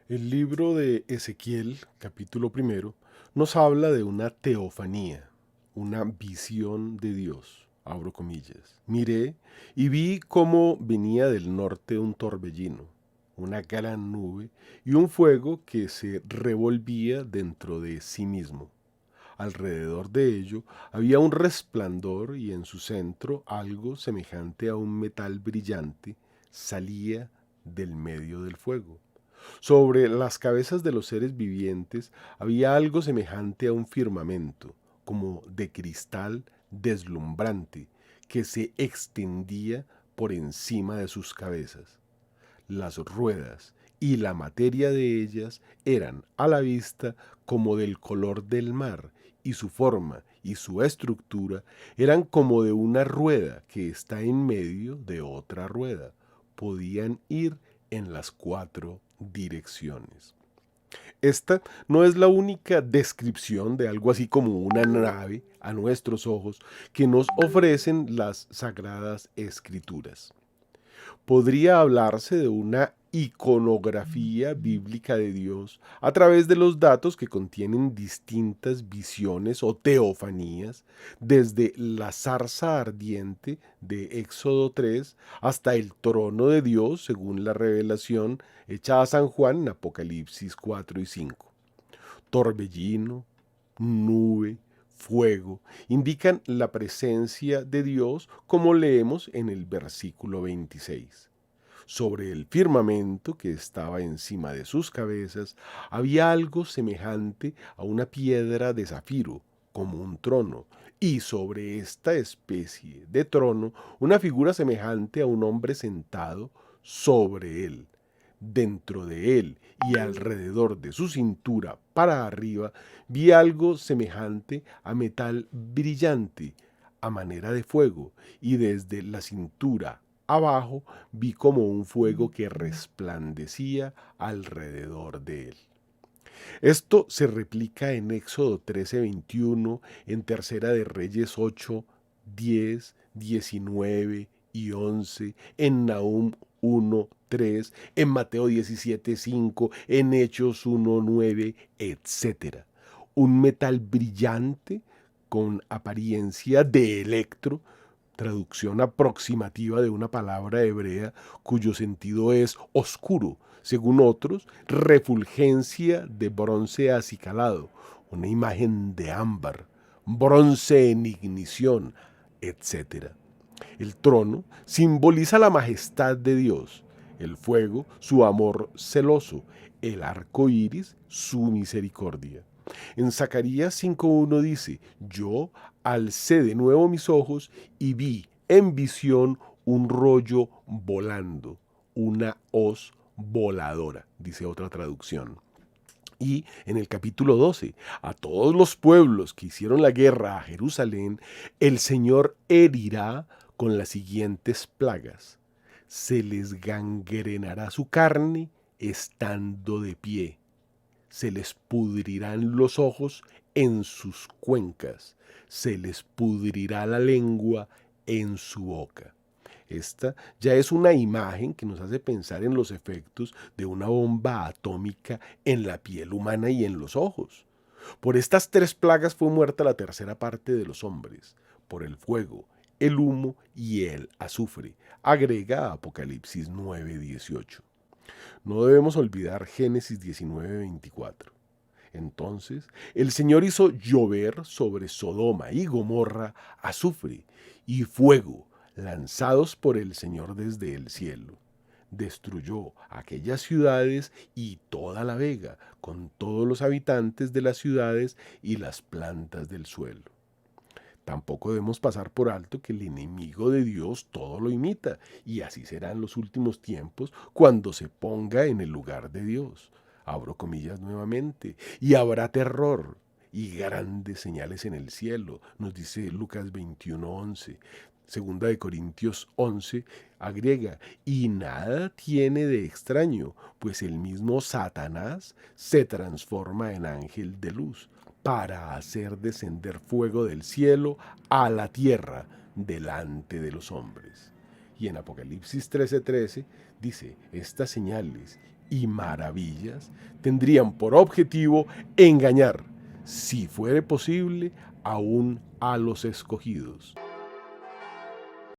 El libro de Ezequiel, capítulo primero, nos habla de una teofanía, una visión de Dios. Abro comillas. Miré y vi cómo venía del norte un torbellino, una gran nube y un fuego que se revolvía dentro de sí mismo. Alrededor de ello había un resplandor y en su centro algo semejante a un metal brillante salía del medio del fuego. Sobre las cabezas de los seres vivientes había algo semejante a un firmamento, como de cristal deslumbrante, que se extendía por encima de sus cabezas. Las ruedas y la materia de ellas eran a la vista como del color del mar, y su forma y su estructura eran como de una rueda que está en medio de otra rueda. Podían ir en las cuatro direcciones. Esta no es la única descripción de algo así como una nave a nuestros ojos que nos ofrecen las sagradas escrituras. Podría hablarse de una iconografía bíblica de Dios a través de los datos que contienen distintas visiones o teofanías, desde la zarza ardiente de Éxodo 3 hasta el trono de Dios, según la revelación hecha a San Juan en Apocalipsis 4 y 5. Torbellino, nube, fuego, indican la presencia de Dios como leemos en el versículo 26. Sobre el firmamento que estaba encima de sus cabezas había algo semejante a una piedra de zafiro, como un trono, y sobre esta especie de trono una figura semejante a un hombre sentado sobre él. Dentro de él y alrededor de su cintura para arriba vi algo semejante a metal brillante, a manera de fuego, y desde la cintura abajo vi como un fuego que resplandecía alrededor de él. Esto se replica en Éxodo 13:21, en Tercera de Reyes 8, 10, 19 y 11, en Nahum 1:3, en Mateo 17:5, en Hechos 1:9, etc. Un metal brillante con apariencia de electro, traducción aproximativa de una palabra hebrea cuyo sentido es oscuro, según otros, refulgencia de bronce acicalado, una imagen de ámbar, bronce en ignición, etc. El trono simboliza la majestad de Dios, el fuego, su amor celoso, el arco iris, su misericordia. En Zacarías 5:1 dice: Yo alcé de nuevo mis ojos y vi en visión un rollo volando, una hoz voladora, dice otra traducción. Y en el capítulo 12, a todos los pueblos que hicieron la guerra a Jerusalén, el Señor herirá con las siguientes plagas. Se les gangrenará su carne estando de pie. Se les pudrirán los ojos en sus cuencas. Se les pudrirá la lengua en su boca. Esta ya es una imagen que nos hace pensar en los efectos de una bomba atómica en la piel humana y en los ojos. Por estas tres plagas fue muerta la tercera parte de los hombres, por el fuego, el humo y el azufre, agrega Apocalipsis 9:18. No debemos olvidar Génesis 19:24. Entonces el Señor hizo llover sobre Sodoma y Gomorra azufre y fuego, lanzados por el Señor desde el cielo. Destruyó aquellas ciudades y toda la vega, con todos los habitantes de las ciudades y las plantas del suelo. Tampoco debemos pasar por alto que el enemigo de Dios todo lo imita, y así será en los últimos tiempos cuando se ponga en el lugar de Dios. Abro comillas nuevamente. Y habrá terror y grandes señales en el cielo, nos dice Lucas 21:11. Segunda de Corintios 11 agrega, y nada tiene de extraño, pues el mismo Satanás se transforma en ángel de luz para hacer descender fuego del cielo a la tierra delante de los hombres. Y en Apocalipsis 13:13 dice, estas señales y maravillas tendrían por objetivo engañar, si fuere posible, aún a los escogidos.